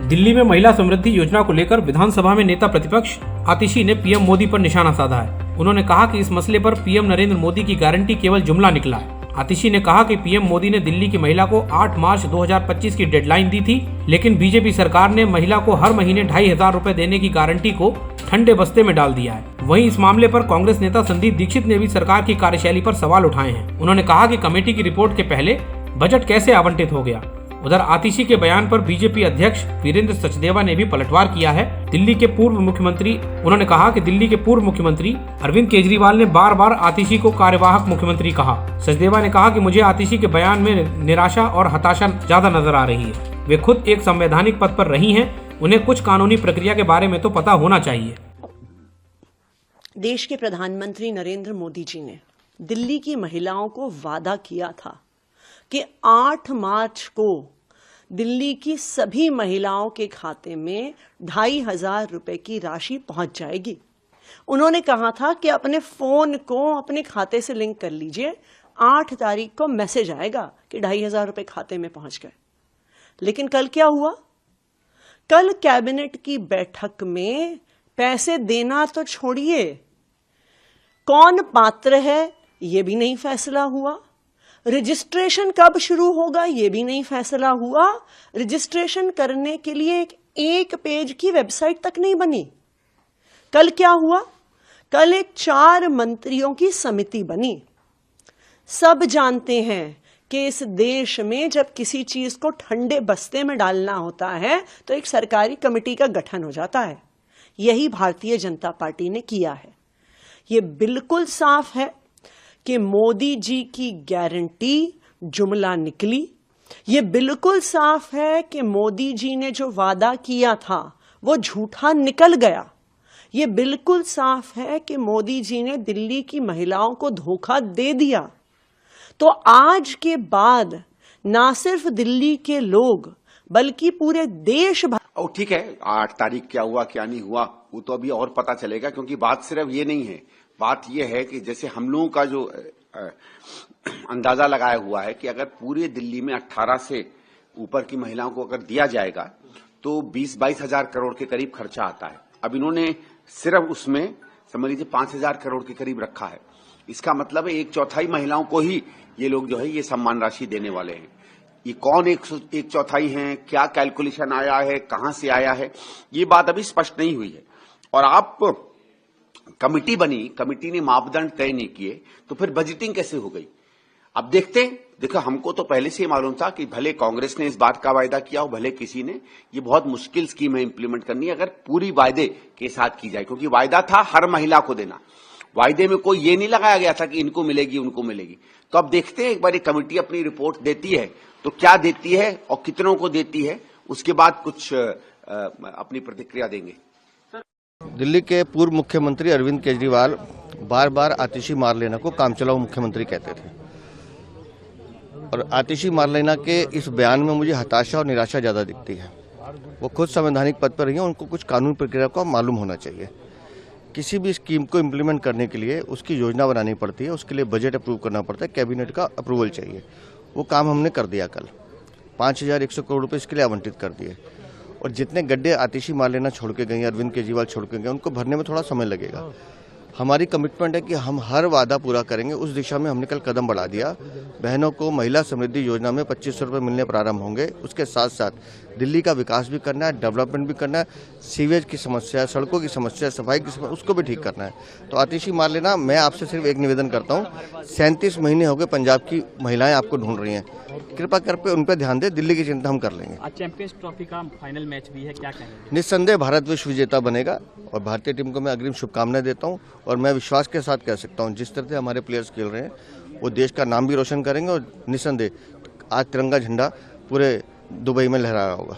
दिल्ली में महिला समृद्धि योजना को लेकर विधानसभा में नेता प्रतिपक्ष आतिशी ने पीएम मोदी पर निशाना साधा है। उन्होंने कहा कि इस मसले पर पीएम नरेंद्र मोदी की गारंटी केवल जुमला निकला है। आतिशी ने कहा कि पीएम मोदी ने दिल्ली की महिला को 8 मार्च 2025 की डेडलाइन दी थी, लेकिन बीजेपी सरकार ने महिला को हर महीने 2,500 रुपए देने की गारंटी को ठंडे बस्ते में डाल दिया है। वहीं इस मामले पर कांग्रेस नेता संदीप दीक्षित ने भी सरकार की कार्यशैली पर सवाल उठाए हैं। उन्होंने कहा कि कमेटी की रिपोर्ट के पहले बजट कैसे आवंटित हो गया। उधर आतिशी के बयान पर बीजेपी अध्यक्ष वीरेंद्र सचदेवा ने भी पलटवार किया है। उन्होंने कहा कि दिल्ली के पूर्व मुख्यमंत्री अरविंद केजरीवाल ने बार बार आतिशी को कार्यवाहक मुख्यमंत्री कहा। सचदेवा ने कहा कि मुझे आतिशी के बयान में निराशा और हताशा ज्यादा नजर आ रही है। वे खुद एक संवैधानिक पद पर रही हैं, उन्हें कुछ कानूनी प्रक्रिया के बारे में तो पता होना चाहिए। देश के प्रधानमंत्री नरेंद्र मोदी जी ने दिल्ली की महिलाओं को वादा किया था कि 8 मार्च को दिल्ली की सभी महिलाओं के खाते में 2,500 रुपए की राशि पहुंच जाएगी। उन्होंने कहा था कि अपने फोन को अपने खाते से लिंक कर लीजिए, 8 तारीख को मैसेज आएगा कि 2,500 रुपए खाते में पहुंच गए। लेकिन कल क्या हुआ? कल कैबिनेट की बैठक में पैसे देना तो छोड़िए, कौन पात्र है ये भी नहीं फैसला हुआ। रजिस्ट्रेशन कब शुरू होगा ये भी नहीं फैसला हुआ। रजिस्ट्रेशन करने के लिए एक पेज की वेबसाइट तक नहीं बनी। कल क्या हुआ? कल एक 4 मंत्रियों की समिति बनी। सब जानते हैं कि इस देश में जब किसी चीज को ठंडे बस्ते में डालना होता है तो एक सरकारी कमेटी का गठन हो जाता है। यही भारतीय जनता पार्टी ने किया है। ये बिल्कुल साफ है कि मोदी जी की गारंटी जुमला निकली। ये बिल्कुल साफ है कि मोदी जी ने जो वादा किया था वो झूठा निकल गया। ये बिल्कुल साफ है कि मोदी जी ने दिल्ली की महिलाओं को धोखा दे दिया। तो आज के बाद ना सिर्फ दिल्ली के लोग बल्कि पूरे देश भर। और ठीक है, 8 तारीख क्या हुआ क्या नहीं हुआ वो तो अभी और पता चलेगा, क्योंकि बात सिर्फ ये नहीं है। बात यह है कि जैसे हम लोगों का जो अंदाजा लगाया हुआ है कि अगर पूरे दिल्ली में 18 से ऊपर की महिलाओं को अगर दिया जाएगा तो 20-22 हजार करोड़ के करीब खर्चा आता है। अब इन्होंने सिर्फ उसमें समझ लीजिए 5,000 करोड़ के करीब रखा है। इसका मतलब है 1/4 महिलाओं को ही ये लोग जो है ये सम्मान राशि देने वाले हैं। ये कौन 1/4 है, क्या कैलकुलेशन आया है, कहां से आया है, ये बात अभी स्पष्ट नहीं हुई है। और आप कमिटी बनी, कमिटी ने मापदंड तय नहीं किए तो फिर बजटिंग कैसे हो गई? अब देखते हैं। देखो, हमको तो पहले से ही मालूम था कि भले कांग्रेस ने इस बात का वायदा किया हो, भले किसी ने, ये बहुत मुश्किल स्कीम है इंप्लीमेंट करनी अगर पूरी वायदे के साथ की जाए, क्योंकि वायदा था हर महिला को देना। वायदे में कोई ये नहीं लगाया गया था कि इनको मिलेगी उनको मिलेगी। तो अब देखते हैं, एक बार ये कमेटी अपनी रिपोर्ट देती है तो क्या देती है और कितनों को देती है, उसके बाद कुछ अपनी प्रतिक्रिया देंगे। दिल्ली के पूर्व मुख्यमंत्री अरविंद केजरीवाल बार बार आतिशी मारलेना को कामचलाऊ मुख्यमंत्री कहते थे, और आतिशी मारलेना के इस बयान में मुझे हताशा और निराशा ज्यादा दिखती है। वो खुद संवैधानिक पद पर रही हैं, उनको कुछ कानूनी प्रक्रिया को मालूम होना चाहिए। किसी भी स्कीम को इम्प्लीमेंट करने के लिए उसकी योजना बनानी पड़ती है, उसके लिए बजट अप्रूव करना पड़ता है, कैबिनेट का अप्रूवल चाहिए। वो काम हमने कर दिया। कल 5,100 करोड़ रुपए इसके लिए आवंटित कर दिए। और जितने गड्ढे आतिशी मारलेना छोड़ के गए, अरविंद केजरीवाल छोड़ के गए, उनको भरने में थोड़ा समय लगेगा। हमारी कमिटमेंट है कि हम हर वादा पूरा करेंगे। उस दिशा में हमने कल कदम बढ़ा दिया। बहनों को महिला समृद्धि योजना में 2,500 रुपये मिलने प्रारंभ होंगे। उसके साथ साथ दिल्ली का विकास भी करना है, डेवलपमेंट भी करना है, सीवेज की समस्या, सड़कों की समस्या, सफाई की समस्या, उसको भी ठीक करना है। तो आतिशी मारलेना, मैं आपसे सिर्फ एक निवेदन करता हूँ, 37 महीने हो गए पंजाब की महिलाएं आपको ढूंढ रही हैं, कृपा करके उन पर ध्यान दे। दिल्ली की चिंता हम कर लेंगे। आज चैंपियंस ट्रॉफी का फाइनल मैच भी है, क्या कहेंगे? निस्संदेह भारत विश्व विजेता बनेगा और भारतीय टीम को मैं अग्रिम शुभकामनाएं देता हूं। और मैं विश्वास के साथ कह सकता हूं, जिस तरह से हमारे प्लेयर्स खेल रहे हैं वो देश का नाम भी रोशन करेंगे और निस्संदेह आज तिरंगा झंडा पूरे दुबई में लहरा रहा होगा।